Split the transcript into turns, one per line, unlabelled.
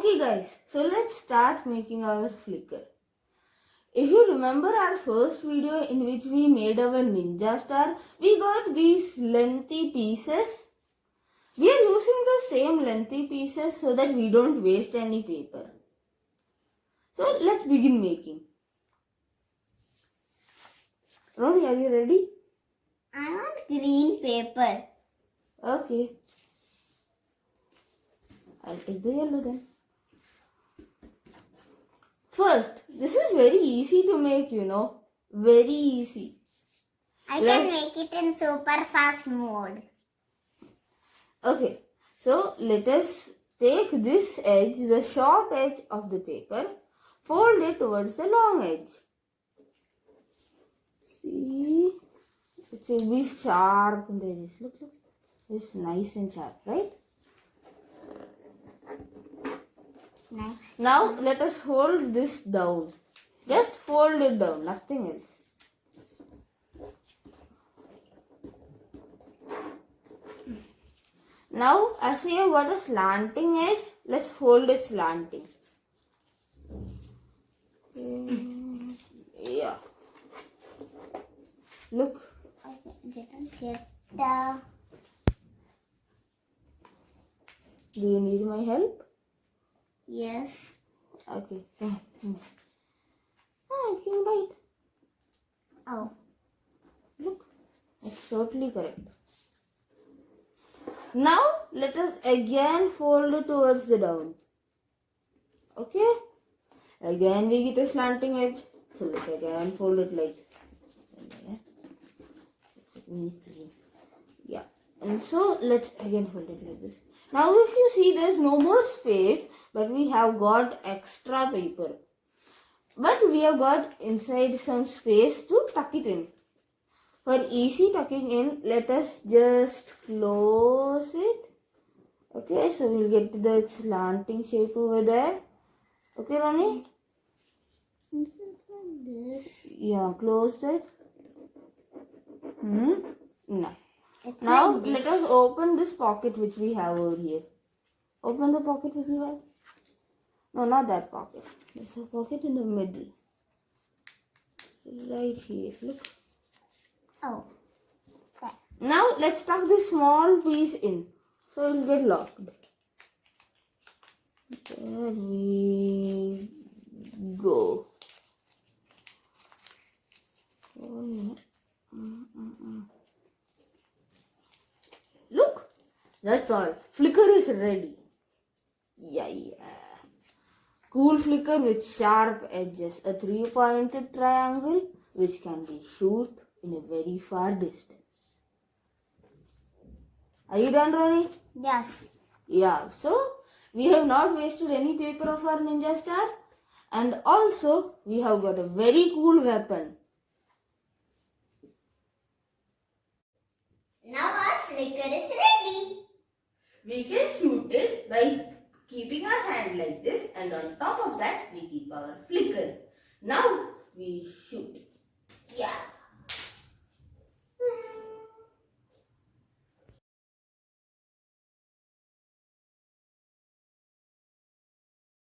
Okay guys, so let's start making our flicker. If you remember our first video in which we made our ninja star, we got these lengthy pieces. We are using the same lengthy pieces so that we don't waste any paper. So let's begin making. Ronnie, are you ready?
I want green paper.
Okay. I'll take the yellow then. First, this is very easy to make, Very easy.
I can make it in super fast mode.
Okay, so let us take this edge, the short edge of the paper, fold it towards the long edge. See, it will be sharp in the edges. Look. It's nice and sharp, right?
Next.
Now let us hold this down. Just fold it down, nothing else. Now, as we have got a slanting edge, let's fold it slanting. Yeah. Look.
I didn't get the...
Do you need my help?
Yes.
Okay. I came right.
Oh.
Look. It's totally correct. Now, let us again fold it towards the down. Okay? Again we get a slanting edge. So let's again fold it like yeah. And so let's again fold it like this. Now if you see, there's no more space, but we have got extra paper. But we have got inside some space to tuck it in. For easy tucking in, let us just close it. Okay, so we'll get the slanting shape over there. Okay, Ronnie?
Is it like this?
Yeah, close it. No.
It's
Now
like this.
let us open this pocket which we have over here. Open the pocket which you have. No, not that pocket. There's a pocket in the middle. Right here. Look.
Oh. Okay.
Now let's tuck this small piece in. So it will get locked. There we go. Look, that's all. Flicker is ready. Yeah. Cool flicker with sharp edges. A 3-pointed triangle which can be shoot in a very far distance. Are you done, Ronnie?
Yes.
Yeah, so we have not wasted any paper of our ninja star, and also we have got a very cool weapon.
Now our flicker is ready.
We can shoot it by keeping our hand like this, and on top of that we keep our flicker. Now we